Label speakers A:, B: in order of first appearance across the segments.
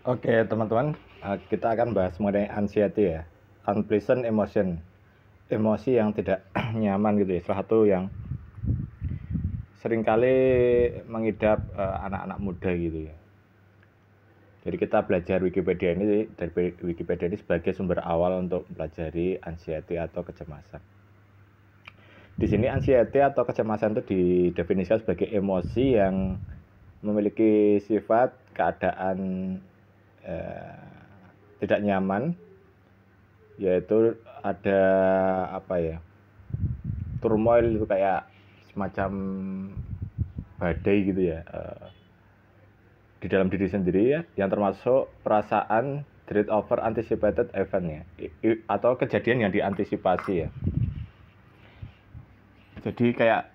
A: Oke, teman-teman, kita akan bahas mengenai anxiety ya, unpleasant emotion, emosi yang tidak nyaman gitu ya. Salah satu yang seringkali mengidap anak-anak muda gitu ya. Jadi kita belajar Wikipedia ini dari Wikipedia ini sebagai sumber awal untuk mempelajari anxiety atau kecemasan. Di sini anxiety atau kecemasan itu didefinisikan sebagai emosi yang memiliki sifat keadaan tidak nyaman, yaitu ada apa ya, turmoil itu kayak semacam badai gitu ya, di dalam diri sendiri ya, yang termasuk perasaan dread over anticipated event ya, atau kejadian yang diantisipasi ya. Jadi kayak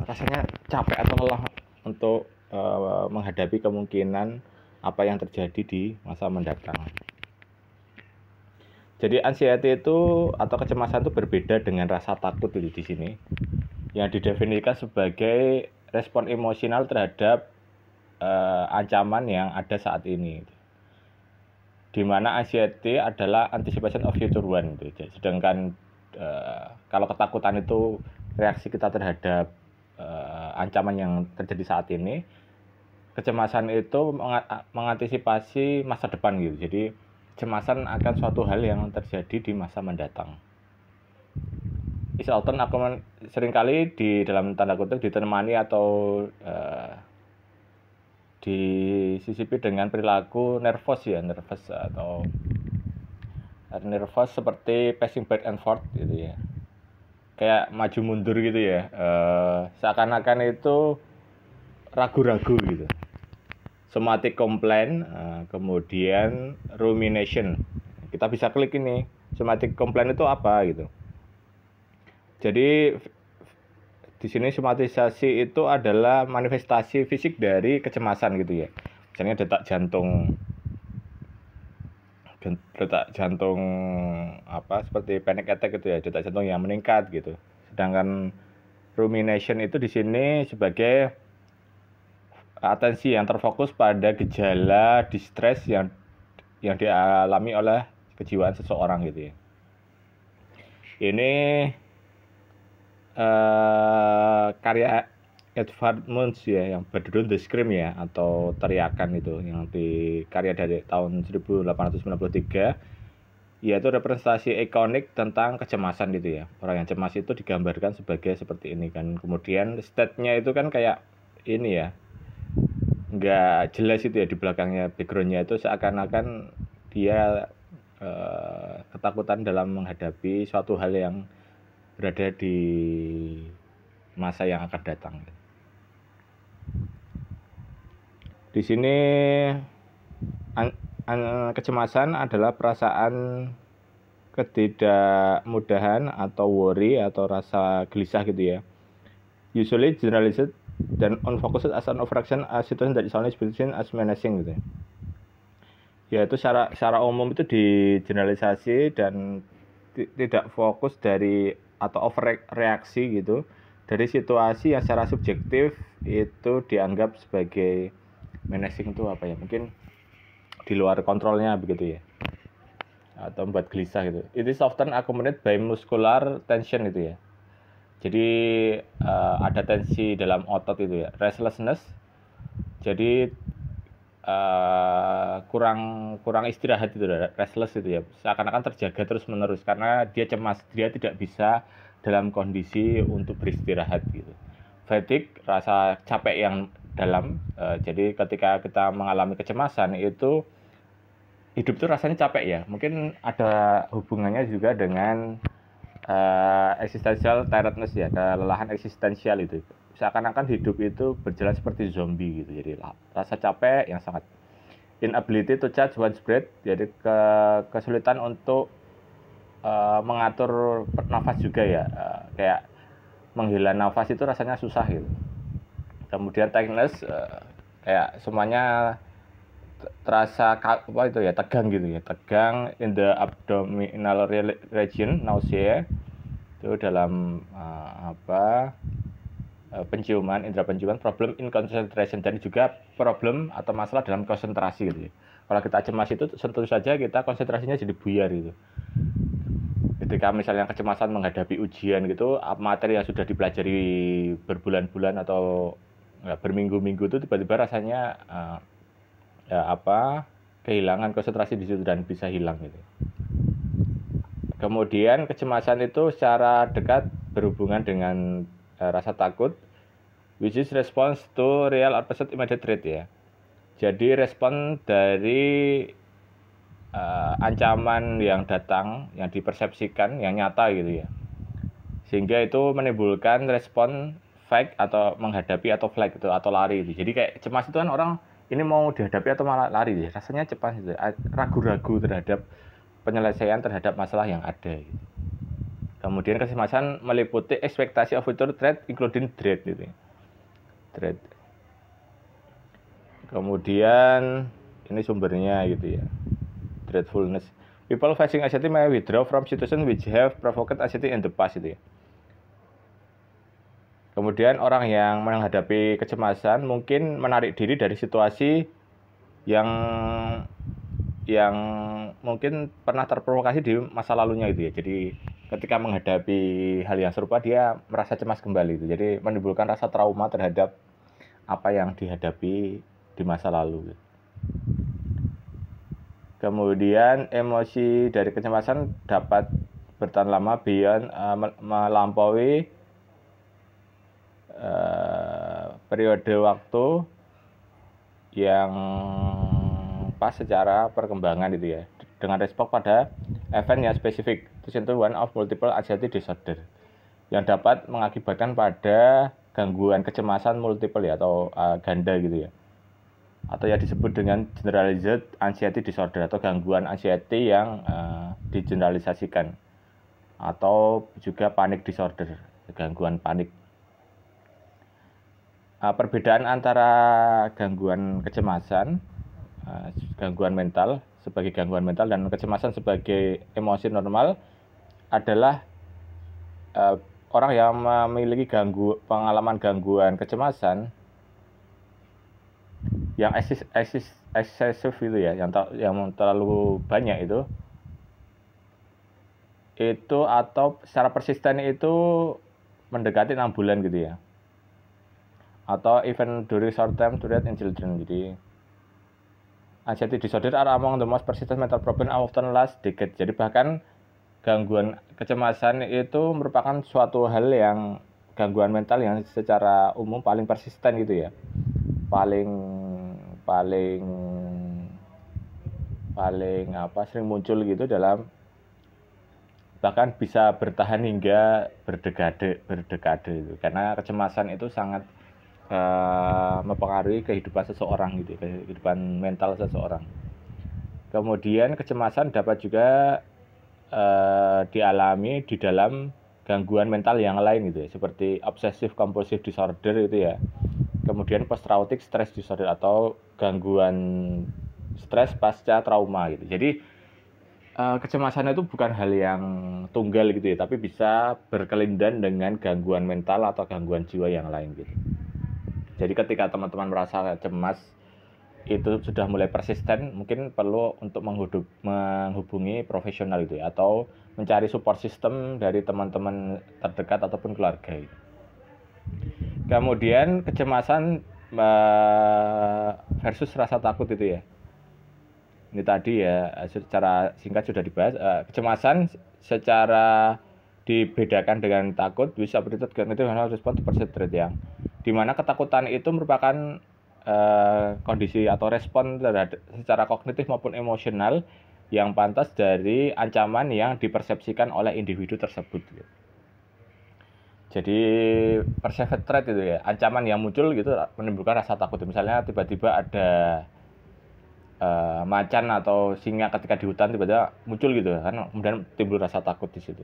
A: rasanya capek atau lelah untuk menghadapi kemungkinan apa yang terjadi di masa mendatang. Jadi anxiety itu atau kecemasan itu berbeda dengan rasa takut di sini, yang didefinisikan sebagai respon emosional terhadap ancaman yang ada saat ini. Di mana anxiety adalah anticipation of future one. Sedangkan kalau ketakutan itu reaksi kita terhadap ancaman yang terjadi saat ini, kecemasan itu mengantisipasi masa depan gitu. Jadi kecemasan akan suatu hal yang terjadi di masa mendatang. Is often seringkali di dalam tanda kutip ditemani atau disisipi dengan perilaku nervous atau nervous seperti pacing back and forth gitu ya, kayak maju mundur gitu ya, seakan-akan itu ragu-ragu gitu. Somatic complaint, kemudian rumination. Kita bisa klik ini, somatic complaint itu apa gitu. Jadi di sini somatisasi itu adalah manifestasi fisik dari kecemasan gitu ya. Misalnya detak jantung apa seperti panic attack gitu ya, detak jantung yang meningkat gitu. Sedangkan rumination itu di sini sebagai atensi yang terfokus pada gejala distress yang dialami oleh kejiwaan seseorang gitu ya. Ini karya Edvard Munch ya, yang berjudul The Scream ya, atau teriakan itu, yang dikarya dari tahun 1893, yaitu representasi ikonik tentang kecemasan gitu ya. Orang yang cemas itu digambarkan sebagai seperti ini kan. Kemudian state-nya itu kan kayak ini ya, nggak jelas itu ya, di belakangnya background-nya itu seakan-akan dia ketakutan dalam menghadapi suatu hal yang berada di masa yang akan datang. Di sini kecemasan adalah perasaan ketidakmudahan atau worry atau rasa gelisah gitu ya. Usually generalized dan unfocused as an overreaction as situation that is only experienced as menacing gitu ya. Yaitu secara umum itu digeneralisasi dan tidak fokus dari atau overreaksi gitu dari situasi yang secara subjektif itu dianggap sebagai menacing itu apa ya, mungkin di luar kontrolnya begitu ya, atau membuat gelisah gitu. It is often accompanied by muscular tension itu ya. Jadi ada tensi dalam otot itu ya. Restlessness, jadi kurang istirahat itu, restless itu ya, seakan-akan terjaga terus menerus karena dia cemas, dia tidak bisa dalam kondisi untuk beristirahat gitu. Fatigue, rasa capek yang dalam, jadi ketika kita mengalami kecemasan itu hidup itu rasanya capek ya, mungkin ada hubungannya juga dengan existential tiredness ya, kelelahan eksistensial itu. Seakan-akan hidup itu berjalan seperti zombie gitu. Jadi rasa capek yang sangat, inability to charge one's breath, jadi kesulitan untuk mengatur nafas juga ya, kayak menghela nafas itu rasanya susah gitu. Kemudian tightness, kayak semuanya terasa apa itu ya, tegang gitu ya, tegang in the abdominal region, nausea itu dalam penciuman, indera penciuman, problem in concentration, dan juga problem atau masalah dalam konsentrasi gitu ya. Kalau kita cemas itu tentu saja kita konsentrasinya jadi buyar gitu. Ketika misalnya kecemasan menghadapi ujian gitu, materi yang sudah dipelajari berbulan-bulan atau berminggu-minggu itu tiba-tiba rasanya kehilangan konsentrasi di situ dan bisa hilang gitu. Kemudian kecemasan itu secara dekat berhubungan dengan rasa takut, which is response to real or perceived immediate threat ya. Jadi respon dari ancaman yang datang, yang dipersepsikan, yang nyata gitu ya. Sehingga itu menimbulkan respon fight atau menghadapi atau flight itu atau lari gitu. Jadi kayak cemas itu kan orang ini mau dihadapi atau malah lari gitu. Rasanya cemas gitu. Ragu-ragu terhadap penyelesaian terhadap masalah yang ada gitu. Kemudian kecemasan meliputi ekspektasi of future threat including dread gitu. Dread. Kemudian ini sumbernya gitu ya. Dreadfulness. People facing anxiety may withdraw from situations which have provoked anxiety in the past itu ya. Kemudian orang yang menghadapi kecemasan mungkin menarik diri dari situasi yang mungkin pernah terprovokasi di masa lalunya gitu ya. Jadi ketika menghadapi hal yang serupa dia merasa cemas kembali gitu. Jadi menimbulkan rasa trauma terhadap apa yang dihadapi di masa lalu. Kemudian emosi dari kecemasan dapat bertahan lama beyond melampaui periode waktu yang pas secara perkembangan itu ya, dengan respon pada event yang spesifik. Itu one of multiple anxiety disorder yang dapat mengakibatkan pada gangguan kecemasan multiple ya, atau ganda gitu ya, atau yang disebut dengan generalized anxiety disorder atau gangguan anxiety yang digeneralisasikan, atau juga panic disorder, gangguan panik. Perbedaan antara gangguan kecemasan, gangguan mental sebagai gangguan mental dan kecemasan sebagai emosi normal adalah orang yang memiliki pengalaman gangguan kecemasan yang eksesif itu ya, yang terlalu banyak itu atau secara persisten itu mendekati 6 bulan gitu ya, atau even during short term period in children. Jadi anxiety disorder are among the most persistent mental problem often last decade. Jadi bahkan gangguan kecemasan itu merupakan suatu hal yang gangguan mental yang secara umum paling persisten gitu ya, paling sering muncul gitu dalam, bahkan bisa bertahan hingga berdekade itu, karena kecemasan itu sangat mempengaruhi kehidupan seseorang gitu, kehidupan mental seseorang. Kemudian kecemasan dapat juga dialami di dalam gangguan mental yang lain gitu ya, seperti obsessive compulsive disorder itu ya. Kemudian post traumatic stress disorder atau gangguan stres pasca trauma gitu. Jadi kecemasan itu bukan hal yang tunggal gitu ya, tapi bisa berkelindan dengan gangguan mental atau gangguan jiwa yang lain gitu. Jadi ketika teman-teman merasa cemas itu sudah mulai persisten, mungkin perlu untuk menghubungi profesional itu ya, atau mencari support system dari teman-teman terdekat ataupun keluarga gitu. Kemudian kecemasan versus rasa takut itu ya. Ini tadi ya secara singkat sudah dibahas. Kecemasan secara dibedakan dengan takut, which operated cognitive response to perceived threat, yang dimana ketakutan itu merupakan kondisi atau respon terhadap secara kognitif maupun emosional yang pantas dari ancaman yang dipersepsikan oleh individu tersebut. Jadi perceived threat itu ya, ancaman yang muncul gitu menimbulkan rasa takut. Misalnya tiba-tiba ada macan atau singa ketika di hutan tiba-tiba muncul gitu kan, kemudian timbul rasa takut di situ.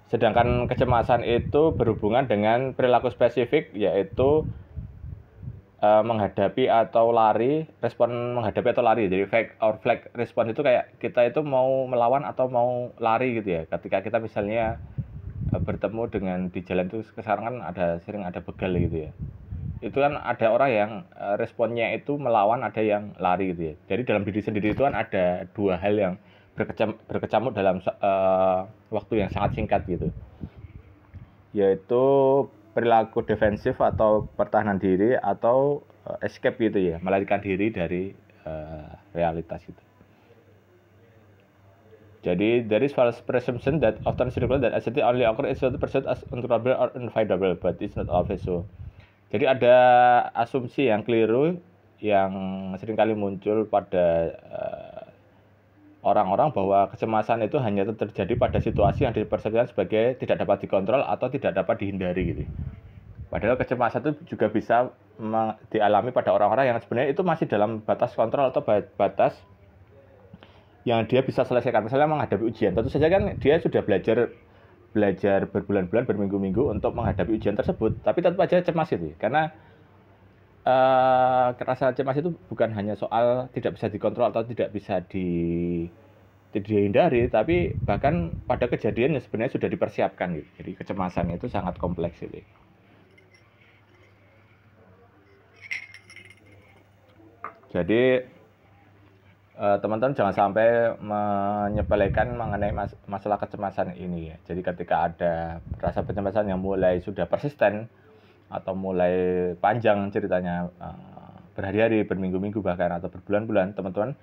A: Sedangkan kecemasan itu berhubungan dengan perilaku spesifik, yaitu menghadapi atau lari, respon menghadapi atau lari. Jadi fight or flight respon itu kayak kita itu mau melawan atau mau lari gitu ya. Ketika kita misalnya bertemu dengan di jalan itu sekarang kan sering ada begal gitu ya. Itu kan ada orang yang responnya itu melawan, ada yang lari gitu ya. Jadi dalam diri sendiri itu kan ada dua hal yang berkecamuk dalam waktu yang sangat singkat gitu, yaitu perilaku defensif atau pertahanan diri atau escape gitu ya, melarikan diri dari realitas gitu. Jadi there is false presumption that often circulate that anxiety only occur if the person as uncontrollable or unavoidable, but it's not always so. Jadi ada asumsi yang keliru yang seringkali muncul pada orang-orang bahwa kecemasan itu hanya terjadi pada situasi yang dipersepsikan sebagai tidak dapat dikontrol atau tidak dapat dihindari gitu. Padahal kecemasan itu juga bisa dialami pada orang-orang yang sebenarnya itu masih dalam batas kontrol atau batas yang dia bisa selesaikan. Misalnya menghadapi ujian, tentu saja kan dia sudah belajar berbulan-bulan, berminggu-minggu untuk menghadapi ujian tersebut, tapi tetap aja cemas itu, karena rasa cemas itu bukan hanya soal tidak bisa dikontrol atau tidak bisa dihindari, tapi bahkan pada kejadian yang sebenarnya sudah dipersiapkan gitu. Jadi kecemasan itu sangat kompleks itu. Jadi teman-teman jangan sampai menyepelekan mengenai masalah kecemasan ini ya. Jadi ketika ada rasa kecemasan yang mulai sudah persisten atau mulai panjang ceritanya, berhari-hari, berminggu-minggu bahkan atau berbulan-bulan, teman-teman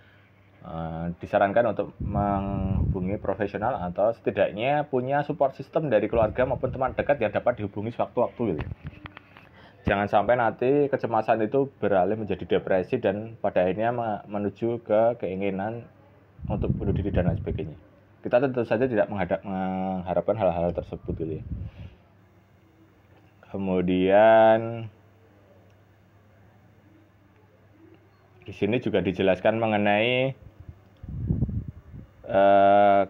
A: disarankan untuk menghubungi profesional atau setidaknya punya support system dari keluarga maupun teman dekat yang dapat dihubungi sewaktu-waktu gitu. Jangan sampai nanti kecemasan itu beralih menjadi depresi dan pada akhirnya menuju ke keinginan untuk bunuh diri dan lain sebagainya. Kita tentu saja tidak mengharapkan hal-hal tersebut gitu ya. Kemudian di sini juga dijelaskan mengenai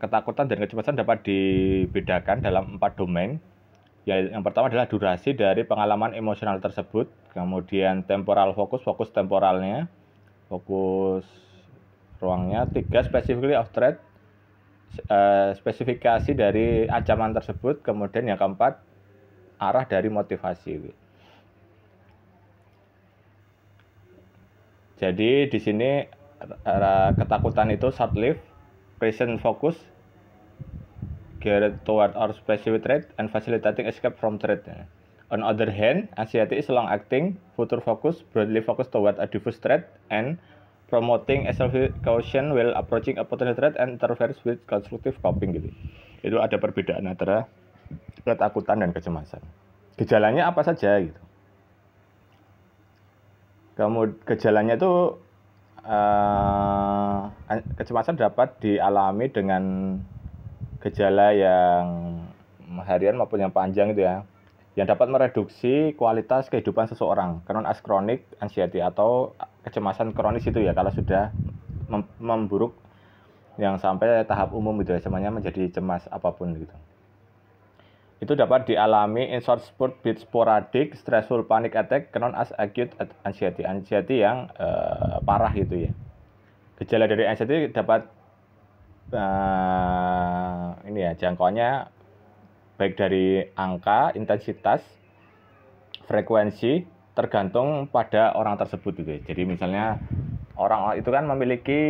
A: ketakutan dan kecemasan dapat dibedakan dalam 4 domain. Ya, yang pertama adalah durasi dari pengalaman emosional tersebut, kemudian temporal fokus temporalnya, fokus ruangnya, 3 specifically of threat, spesifikasi dari ancaman tersebut, kemudian yang keempat arah dari motivasi. Jadi di sini ketakutan itu short lived, present focus, geared toward our specific threat and facilitating escape from threat. On other hand, anxiety is long-acting, future focus, broadly focused toward a diffuse threat and promoting self-caution while approaching a potential threat and interferes with constructive coping gitu. Itu ada perbedaan antara ketakutan dan kecemasan. Gejalanya apa saja gitu. Kemudian gejalanya itu kecemasan dapat dialami dengan gejala yang harian maupun yang panjang itu ya, yang dapat mereduksi kualitas kehidupan seseorang, known as chronic anxiety atau kecemasan kronis itu ya, kalau sudah memburuk yang sampai tahap umum gitu ya, semuanya menjadi cemas apapun gitu. Itu dapat dialami in short spurt with sporadic stressful panic attack, known as acute anxiety yang parah gitu ya. Gejala dari anxiety dapat ini ya, jangkauannya baik dari angka, intensitas, frekuensi, tergantung pada orang tersebut gitu ya. Jadi misalnya orang itu kan memiliki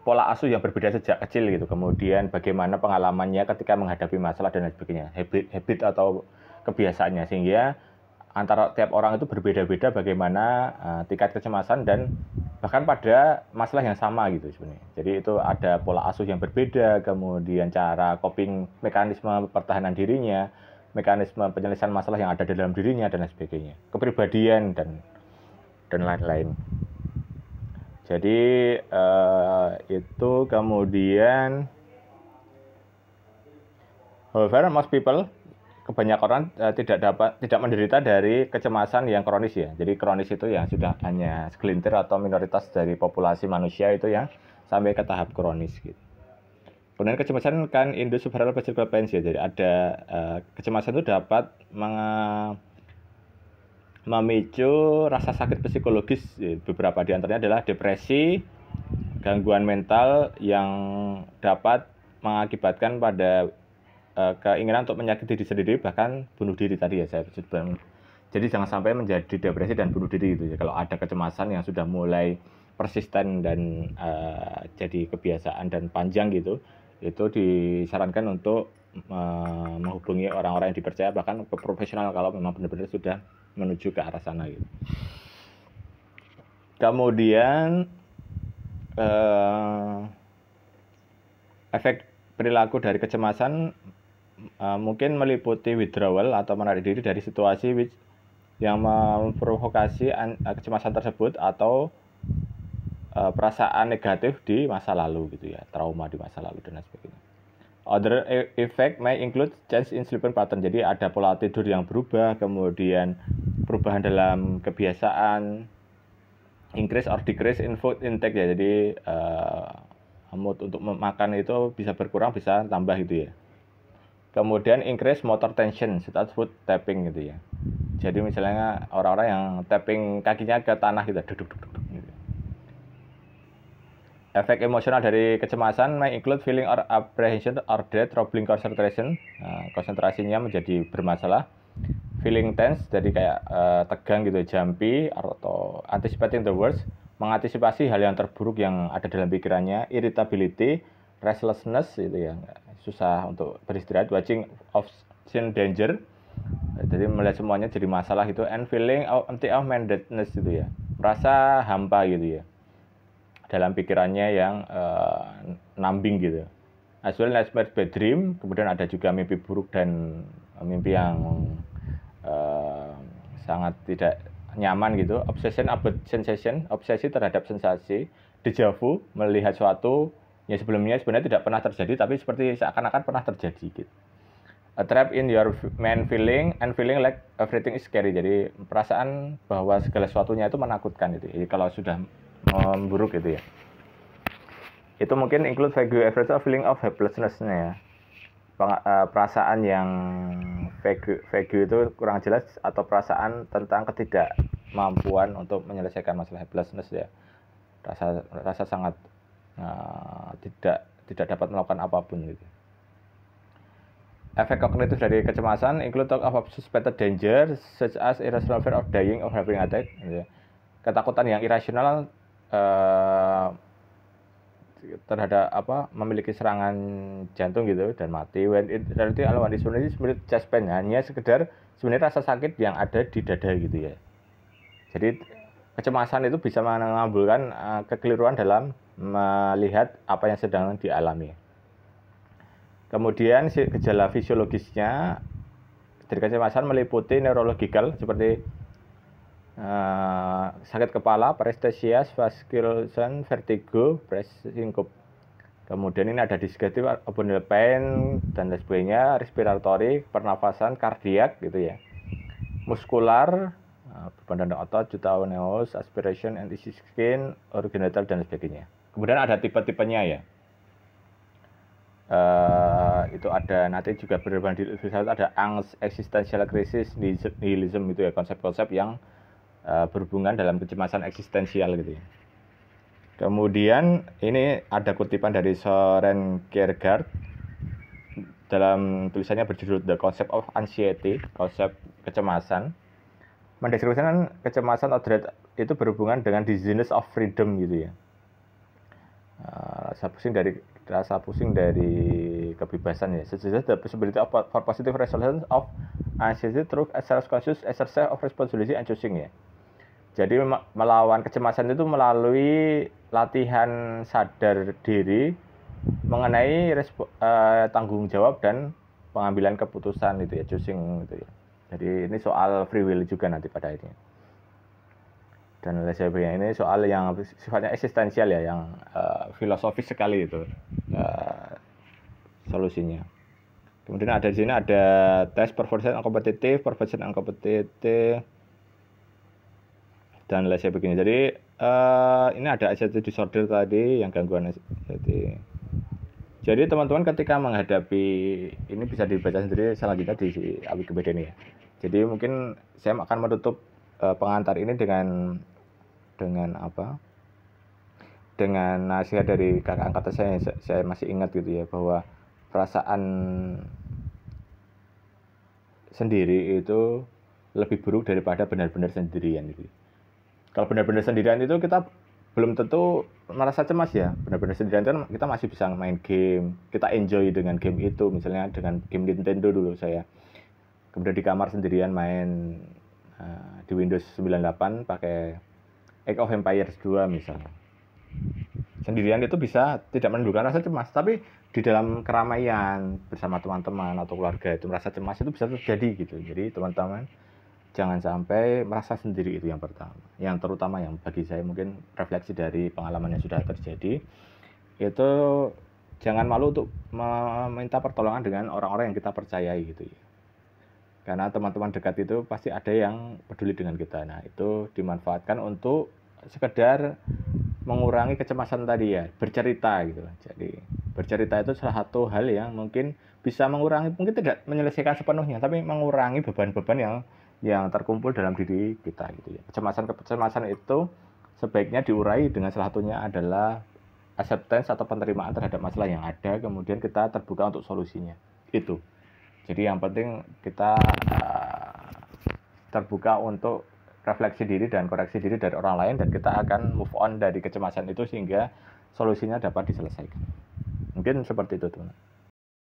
A: pola asuh yang berbeda sejak kecil gitu, kemudian bagaimana pengalamannya ketika menghadapi masalah dan lain sebagainya, habit atau kebiasaannya, sehingga antara tiap orang itu berbeda-beda bagaimana tingkat kecemasan dan bahkan pada masalah yang sama gitu sebenarnya. Jadi itu ada pola asuh yang berbeda, kemudian cara coping, mekanisme pertahanan dirinya, mekanisme penyelesaian masalah yang ada di dalam dirinya dan lain sebagainya, kepribadian dan lain-lain. Jadi itu kemudian, however, most people, kebanyakan orang tidak menderita dari kecemasan yang kronis ya. Jadi kronis itu yang sudah hanya segelintir atau minoritas dari populasi manusia itu yang sampai ke tahap kronis gitu. Kemudian kecemasan kan induce several physical pains ya. Jadi ada kecemasan itu dapat memicu rasa sakit psikologis. Beberapa di antaranya adalah depresi, gangguan mental yang dapat mengakibatkan pada keinginan untuk menyakiti diri sendiri, bahkan bunuh diri tadi ya saya sebutkan. Jadi jangan sampai menjadi depresi dan bunuh diri gitu ya. Kalau ada kecemasan yang sudah mulai persisten dan jadi kebiasaan dan panjang gitu, itu disarankan untuk menghubungi orang-orang yang dipercaya, bahkan ke profesional kalau memang benar-benar sudah menuju ke arah sana gitu. Kemudian efek perilaku dari kecemasan mungkin meliputi withdrawal atau menarik diri dari situasi yang memprovokasi kecemasan tersebut, atau perasaan negatif di masa lalu gitu ya, trauma di masa lalu dan lain sebagainya. Other effect may include change in sleeping pattern. Jadi ada pola tidur yang berubah, kemudian perubahan dalam kebiasaan, increase or decrease in food intake ya. Jadi mood untuk makan itu bisa berkurang, bisa tambah gitu ya. Kemudian increase motor tension setelah foot tapping gitu ya. Jadi misalnya orang-orang yang tapping kakinya ke tanah gitu, duduk-duduk gitu. Efek emosional dari kecemasan may include feeling or apprehension or dread, troubling concentration. Konsentrasinya menjadi bermasalah. Feeling tense, jadi kayak tegang gitu, jumpy, atau anticipating the worst, mengantisipasi hal yang terburuk yang ada dalam pikirannya. Irritability, restlessness itu ya, susah untuk beristirahat. Watching of sin danger, jadi melihat semuanya jadi masalah gitu. And feeling empty of mindedness gitu ya, merasa hampa gitu ya dalam pikirannya yang numbing gitu. As well as bad dream, kemudian ada juga mimpi buruk dan mimpi yang sangat tidak nyaman gitu. Obsession about sensation, obsesi terhadap sensasi. Deja vu, melihat suatu yang sebelumnya sebenarnya tidak pernah terjadi tapi seperti seakan-akan pernah terjadi gitu. A trap in your main feeling and feeling like everything is scary. Jadi perasaan bahwa segala sesuatunya itu menakutkan gitu. Jadi kalau sudah memburuk gitu ya. Itu mungkin include vague a feeling of helplessness-nya ya. Perasaan yang vague itu kurang jelas, atau perasaan tentang ketidakmampuan untuk menyelesaikan masalah, helplessness ya. Rasa sangat tidak dapat melakukan apapun gitu. Efek kognitif dari kecemasan include talk of suspected danger such as irrational fear of dying or having attack gitu. Ketakutan yang irasional terhadap memiliki serangan jantung gitu dan mati. When it reality alone is sebenarnya chest pain, hanya sekedar sebenarnya rasa sakit yang ada di dada gitu ya. Jadi kecemasan itu bisa menimbulkan kekeliruan dalam melihat apa yang sedang dialami. Kemudian gejala fisiologisnya dari kecemasan meliputi neurological seperti sakit kepala, paresthesia, spasticity, vertigo, syncope. Kemudian ini ada digestive, abdominal pain dan lain sebagainya, respiratory, pernafasan, kardiak gitu ya, muskular, beban dan otot, cutaneous, aspiration, and skin, originator dan sebagainya. Kemudian ada tipe-tipenya ya. Itu ada nanti juga berhubungan di ada angst, existential crisis, nihilism itu ya, konsep-konsep yang berhubungan dalam kecemasan eksistensial gitu ya. Kemudian ini ada kutipan dari Søren Kierkegaard dalam tulisannya berjudul The Concept of Anxiety, konsep kecemasan. Mendeskripsikan kecemasan atau dread itu berhubungan dengan dizziness of freedom gitu ya. Rasa pusing dari kebebasan ya. Suggest the possibility for positive resolution of anxiety through self-conscious exercise of responsibility and choosing ya. Jadi melawan kecemasan itu melalui latihan sadar diri mengenai tanggung jawab dan pengambilan keputusan itu ya, choosing itu ya. Jadi ini soal free will juga nanti pada akhirnya. Dan lain sebagainya, ini soal yang sifatnya eksistensial ya, yang filosofis sekali itu solusinya. Kemudian ada di sini ada tes performance kompetitif, dan lain sebagainya. Jadi ini ada anxiety disorder tadi, yang gangguan anxiety. Jadi teman-teman ketika menghadapi ini bisa dibaca sendiri selanjutnya di Wikipedia ini ya. Jadi mungkin saya akan menutup pengantar ini dengan nasihat dari kakak angkatan saya masih ingat gitu ya, bahwa perasaan sendiri itu lebih buruk daripada benar-benar sendirian gitu. Kalau benar-benar sendirian itu kita belum tentu merasa cemas ya. Benar-benar sendirian kan kita masih bisa main game, kita enjoy dengan game itu, misalnya dengan game Nintendo dulu saya. Kemudian di kamar sendirian main di Windows 98 pakai Age of Empires 2 misalnya. Sendirian itu bisa tidak menimbulkan rasa cemas, tapi di dalam keramaian bersama teman-teman atau keluarga itu merasa cemas itu bisa terjadi gitu. Jadi teman-teman jangan sampai merasa sendiri, itu yang pertama. Yang terutama yang bagi saya mungkin refleksi dari pengalaman yang sudah terjadi, itu jangan malu untuk meminta pertolongan dengan orang-orang yang kita percayai gitu ya. Karena teman-teman dekat itu pasti ada yang peduli dengan kita. Nah, itu dimanfaatkan untuk sekedar mengurangi kecemasan tadi ya, bercerita gitu. Jadi bercerita itu salah satu hal yang mungkin bisa mengurangi, mungkin tidak menyelesaikan sepenuhnya, tapi mengurangi beban-beban yang terkumpul dalam diri kita gitu ya. Kecemasan itu sebaiknya diurai dengan salah satunya adalah acceptance atau penerimaan terhadap masalah yang ada, kemudian kita terbuka untuk solusinya. Itu. Jadi yang penting kita terbuka untuk refleksi diri dan koreksi diri dari orang lain, dan kita akan move on dari kecemasan itu sehingga solusinya dapat diselesaikan. Mungkin seperti itu, teman.